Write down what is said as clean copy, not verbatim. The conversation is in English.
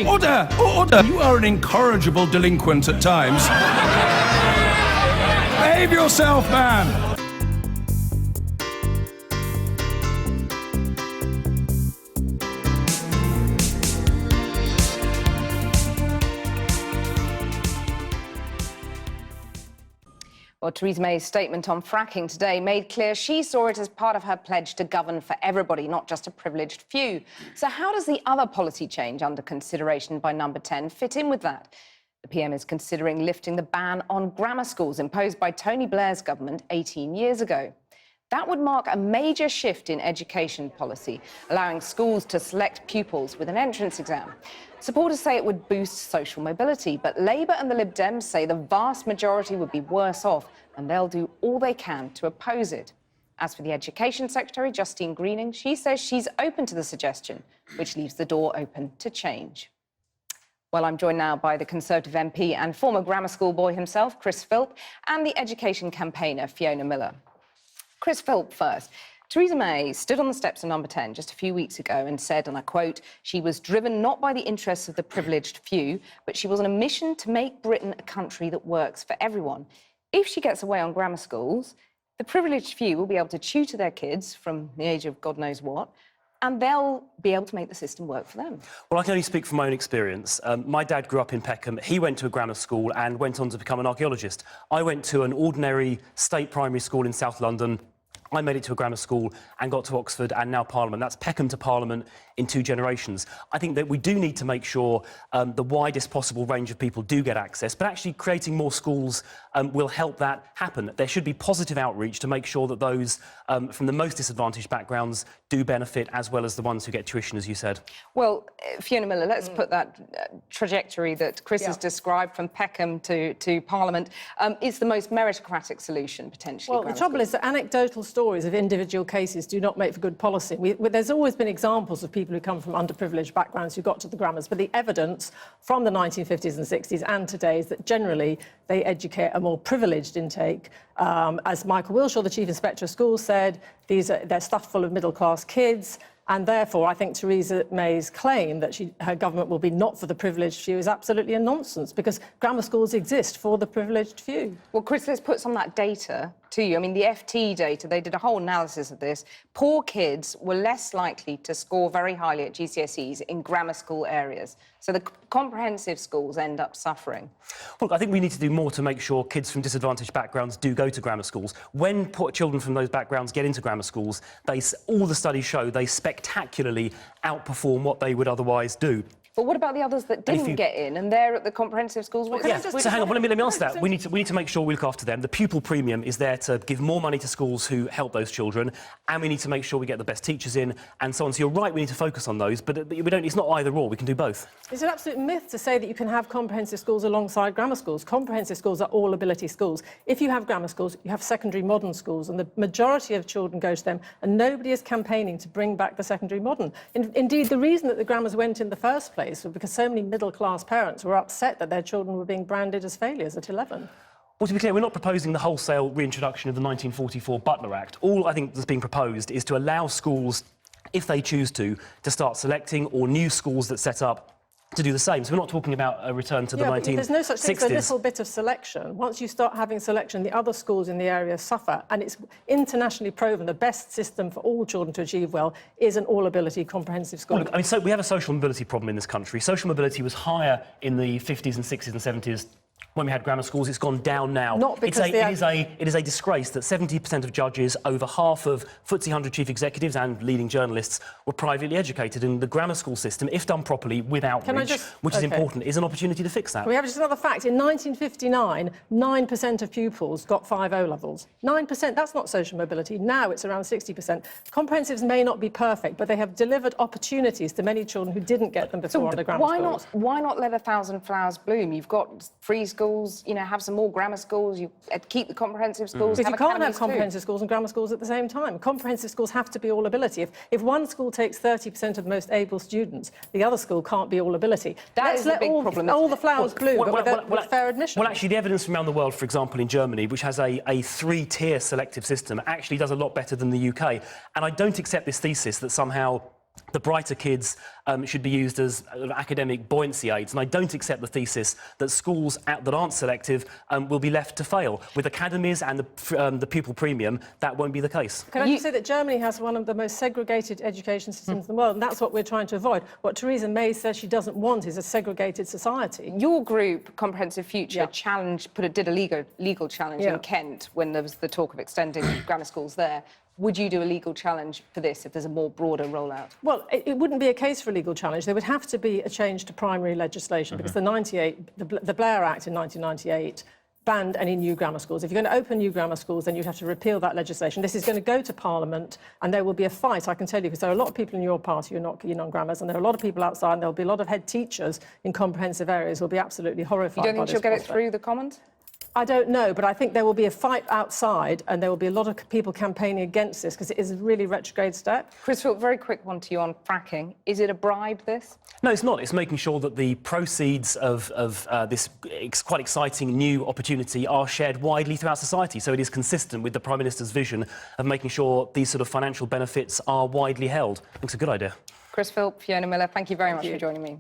Order! Order! You are an incorrigible delinquent at times. Behave yourself, man! Well, Theresa May's statement on fracking today made clear she saw it as part of her pledge to govern for everybody, not just a privileged few. So how does the other policy change under consideration by Number 10 fit in with that? The PM is considering lifting the ban on grammar schools imposed by Tony Blair's government 18 years ago. That would mark a major shift in education policy, allowing schools to select pupils with an entrance exam. Supporters say it would boost social mobility, but Labour and the Lib Dems say the vast majority would be worse off, and they'll do all they can to oppose it. As for the Education Secretary, Justine Greening, she says she's open to the suggestion, which leaves the door open to change. Well, I'm joined now by the Conservative MP and former grammar school boy himself, Chris Philp, and the education campaigner, Fiona Miller. Chris Philp first. Theresa May stood on the steps of Number 10 just a few weeks ago and said, and I quote, she was driven not by the interests of the privileged few, but she was on a mission to make Britain a country that works for everyone. If she gets away on grammar schools, the privileged few will be able to tutor their kids from the age of God knows what, and they'll be able to make the system work for them. Well, I can only speak from my own experience. My dad grew up in Peckham. He went to a grammar school and went on to become an archaeologist. I went to an ordinary state primary school in South London. I made it to a grammar school and got to Oxford and now Parliament. That's Peckham to Parliament in 2 generations. I think that we do need to make sure the widest possible range of people do get access, but actually creating more schools will help that happen. There should be positive outreach to make sure that those from the most disadvantaged backgrounds do benefit, as well as the ones who get tuition, as you said. Well, Fiona Miller, let's put that trajectory that Chris has described from Peckham to Parliament is the most meritocratic solution, potentially. Well, the trouble is that anecdotal stories of individual cases do not make for good policy. There's always been examples of people who come from underprivileged backgrounds who got to the grammars, but the evidence from the 1950s and 60s and today is that generally they educate a more privileged intake. As Michael Wilshaw, the Chief Inspector of Schools, said, they're stuffed full of middle-class kids. And therefore, I think Theresa May's claim that her government will be not for the privileged few is absolutely a nonsense, because grammar schools exist for the privileged few. Well, Chris, let's put some of that data to you. I mean, the FT data, they did a whole analysis of this. Poor kids were less likely to score very highly at GCSEs in grammar school areas. So the comprehensive schools end up suffering. Well, I think we need to do more to make sure kids from disadvantaged backgrounds do go to grammar schools. When children from those backgrounds get into grammar schools, all the studies show they spectacularly outperform what they would otherwise do. But what about the others that didn't get in and they're at the comprehensive schools? So hang on, let me answer that. We need to make sure we look after them. The pupil premium is there to give more money to schools who help those children, and we need to make sure we get the best teachers in and so on. So you're right, we need to focus on those, but it's not either or, we can do both. It's an absolute myth to say that you can have comprehensive schools alongside grammar schools. Comprehensive schools are all ability schools. If you have grammar schools, you have secondary modern schools, and the majority of children go to them, and nobody is campaigning to bring back the secondary modern. Indeed, the reason that the grammars went in the first place was because so many middle-class parents were upset that their children were being branded as failures at 11. Well, to be clear, we're not proposing the wholesale reintroduction of the 1944 Butler Act. All I think that's being proposed is to allow schools, if they choose to start selecting, or new schools that set up to do the same. So we're not talking about a return to the 1960s. There's no such thing as a little bit of selection. Once you start having selection, the other schools in the area suffer. And it's internationally proven the best system for all children to achieve well is an all-ability comprehensive school. Well, look, I mean, so we have a social mobility problem in this country. Social mobility was higher in the 50s and 60s and 70s when we had grammar schools. It's gone down now. Not because it is a disgrace that 70% of judges, over half of FTSE 100 chief executives and leading journalists were privately educated. And the grammar school system, if done properly with outreach, which is important, is an opportunity to fix that. We have just another fact. In 1959, 9% of pupils got 5 O-levels. 9%, that's not social mobility. Now it's around 60%. Comprehensives may not be perfect, but they have delivered opportunities to many children who didn't get them before under grammar schools. Why not let 1,000 flowers bloom? You've got free schools, have some more grammar schools, you keep the comprehensive schools. Because you can't have comprehensive schools and grammar schools at the same time. Comprehensive schools have to be all ability. If one school takes 30% of the most able students, the other school can't be all ability. Let's let all the flowers bloom, but with fair admission. Well, actually, the evidence from around the world, for example, in Germany, which has a 3-tier selective system, actually does a lot better than the UK. And I don't accept this thesis that somehow the brighter kids should be used as academic buoyancy aids. And I don't accept the thesis that schools that aren't selective will be left to fail. With academies and the pupil premium, that won't be the case. Can I just say that Germany has one of the most segregated education systems in the world, and that's what we're trying to avoid. What Theresa May says she doesn't want is a segregated society. Your group, Comprehensive Future, Yeah. did a legal challenge Yeah. in Kent when there was the talk of extending grammar schools there. Would you do a legal challenge for this if there's a more broader rollout? Well, it wouldn't be a case for a legal challenge. There would have to be a change to primary legislation because the Blair Act in 1998 banned any new grammar schools. If you're going to open new grammar schools, then you'd have to repeal that legislation. This is going to go to Parliament, and there will be a fight, I can tell you, because there are a lot of people in your party who are not keen on grammars, and there are a lot of people outside, and there will be a lot of head teachers in comprehensive areas who will be absolutely horrified by this. You don't think she'll get it through the Commons? I don't know, but I think there will be a fight outside, and there will be a lot of people campaigning against this because it is a really retrograde step. Chris Philp, very quick one to you on fracking. Is it a bribe, this? No, it's not. It's making sure that the proceeds of this quite exciting new opportunity are shared widely throughout society. So it is consistent with the Prime Minister's vision of making sure these sort of financial benefits are widely held. I think it's a good idea. Chris Philp, Fiona Miller, thank you very much for joining me.